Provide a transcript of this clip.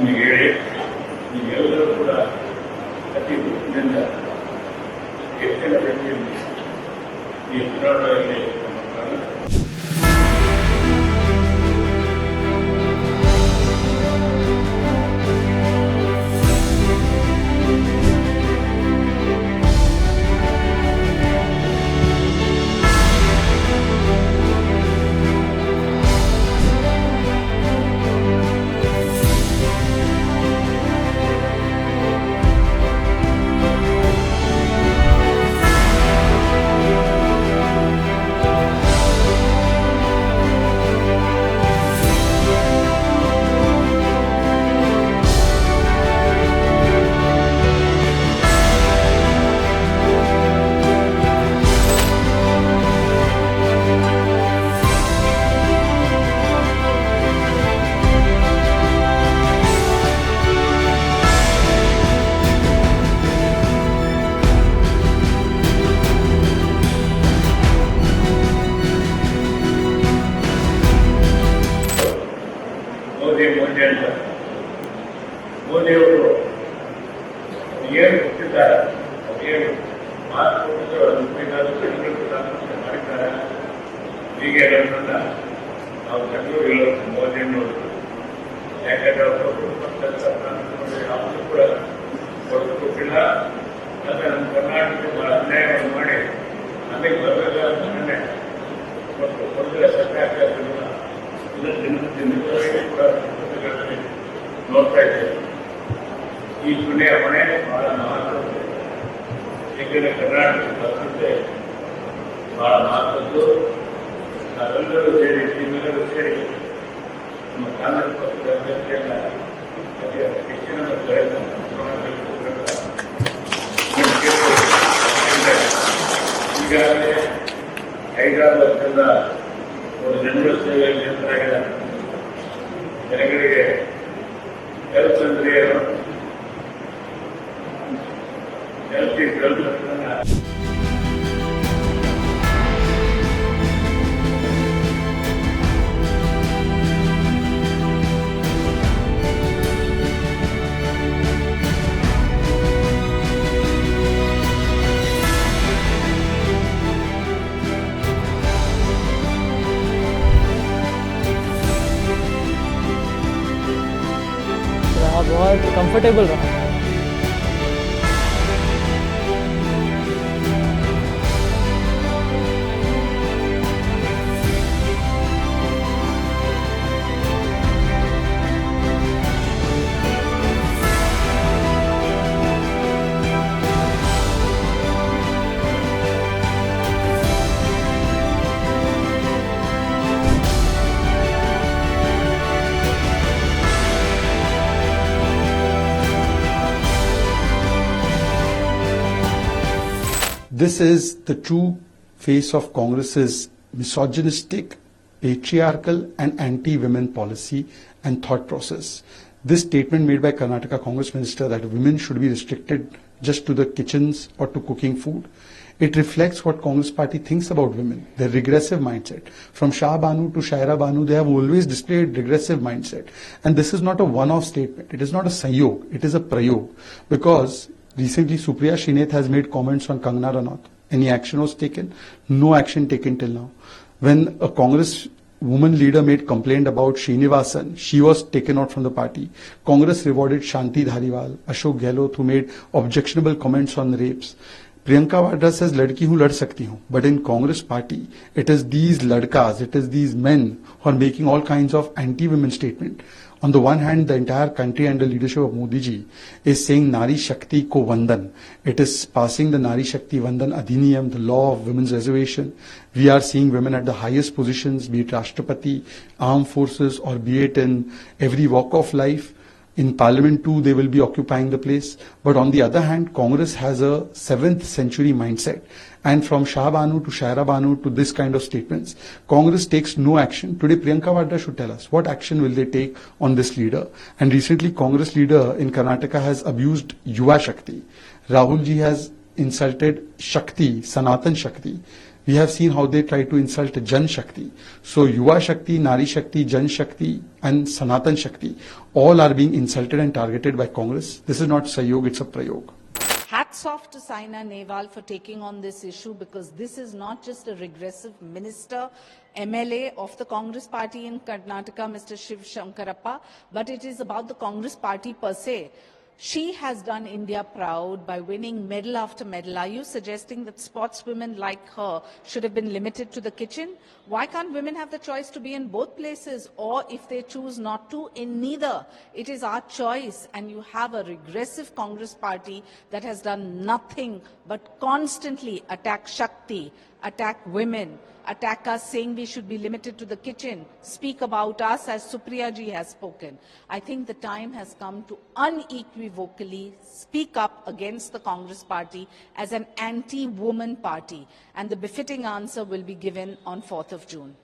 ನಿಮಗೆ ಹೇಳಿ ನೀವೆಲ್ಲರೂ ಕೂಡ ಅತಿ ವೃತ್ತಿಯಿಂದ ಹೆಚ್ಚಿನ ರೀತಿಯಲ್ಲಿ ಈ ಚುನಾವಣೆಯಲ್ಲಿ ನಮ್ಮ ಕರ್ನಾಟಕ ಮೋದಿಯವರು ಏನು ಕೊಟ್ಟಿದ್ದಾರೆ ಏನು ಮಾತು ಕೊಟ್ಟಿದ್ದು ಮಾಡಿದ್ದಾರೆ. ಹೀಗೆ ಹೇಳೋದ್ರಿಂದ ನಾವು ಜನರು ಹೇಳೋದು ಮೋದಿಯನ್ನು ಯಾಕಂದ್ರೆ ಅವರು ಯಾವುದು ಕೂಡ ಕೊಟ್ಟಿಲ್ಲ. ಆದರೆ ನಮ್ಮ ಕರ್ನಾಟಕಕ್ಕೆ ಬಹಳ ಅನ್ಯಾಯವನ್ನು ಮಾಡಿ ನಮಗೆ ಬರಲಿಲ್ಲ ಅಂತ ಮತ್ತು ಕೊಡಲಿಲ್ಲ ಸರ್ಕಾರ ದಿನದವರೆಗೆ ಕೂಡ ನೋಡ್ತಾ ಇದ್ದೇವೆ. ಈ ಚುನಾವಣೆ ಬಹಳ ಮಹತ್ವದ್ದು. ಏಕೆಂದರೆ ಕರ್ನಾಟಕದ ಭದ್ರತೆ ಬಹಳ ಮಹತ್ವದ್ದು. ನಾವೆಲ್ಲರೂ ಸೇರಿ ನಿಮ್ಮೆಲ್ಲರೂ ಸೇರಿ ನಮ್ಮ ಕಾಂಗ್ರೆಸ್ ಪಕ್ಷದ ಅಭ್ಯರ್ಥಿಯನ್ನ ಅತಿ ಹೆಚ್ಚಿನ ಈಗಾಗಲೇ 5-6 ವರ್ಷದಿಂದ ಒಂದು ಜನರ ಸೇವೆಯಲ್ಲಿ ನಿರತರಾಗಿದ್ದಾರೆ. ಜನಗಳಿಗೆ ಹೆಲ್ತ್ ಅಂದ್ರೆ ಏನು, ಹೆಲ್ತ್ ಈಸ್ ವೆಲ್ತ್ ಅಂತ बहुत कंफर्टेबल रहा. This is the true face of Congress's misogynistic, patriarchal and anti-women policy and thought process. This statement made by Karnataka Congress Minister that women should be restricted just to the kitchens or to cooking food. It reflects what Congress party thinks about women, their regressive mindset. From Shah Banu to Shaira Banu, they have always displayed regressive mindset. And this is not a one-off statement. It is not a sanyog. It is a prayog. Because recently, Supriya Srinath has made comments on Kangana Ranaut. Any action was taken? No action taken till now. When a Congress woman leader made complaint about Srinivasan, she was taken out from the party. Congress rewarded Shanti Dhariwal, Ashok Gehlot, who made objectionable comments on rapes. Priyanka Vadra says, "Ladki hu lad sakti hu." But in Congress party, it is these ladkas, it is these men who are making all kinds of anti-women statement. On the one hand, the entire country under the leadership of Modi ji is saying Nari Shakti ko Vandan. It is passing the Nari Shakti Vandan Adhiniyam, the law of women's reservation. We are seeing women at the highest positions, be it Rashtrapati, armed forces, or be it in every walk of life. In Parliament too, they will be occupying the place. But on the other hand, Congress has a 7th century mindset. And from Shah Banu to Shaira Banu to this kind of statements, Congress takes no action. Today, Priyanka Vadra should tell us what action will they take on this leader. And recently, Congress leader in Karnataka has abused Yuva Shakti. Rahul ji has insulted Shakti, Sanatan Shakti. We have seen how they try to insult Jan Shakti. So Yuva Shakti, Nari Shakti, Jan Shakti and Sanatan Shakti all are being insulted and targeted by Congress. This is not Sahyog, it's a Prayog. Hats off to Saina Nehwal for taking on this issue, because this is not just a regressive minister, MLA of the Congress party in Karnataka, Mr. Shiv Shankarappa, but it is about the Congress party per se. She has done India proud by winning medal after medal. Are you suggesting that sportswomen like her should have been limited to the kitchen? Why can't women have the choice to be in both places, or if they choose not to, in neither? It is our choice, and you have a regressive Congress party that has done nothing but constantly attack Shakti, attack women, attack us saying we should be limited to the kitchen, speak about us as Supriya ji has spoken. I think the time has come to unequivocally speak up against the Congress party as an anti-woman party, and the befitting answer will be given on 4th of June.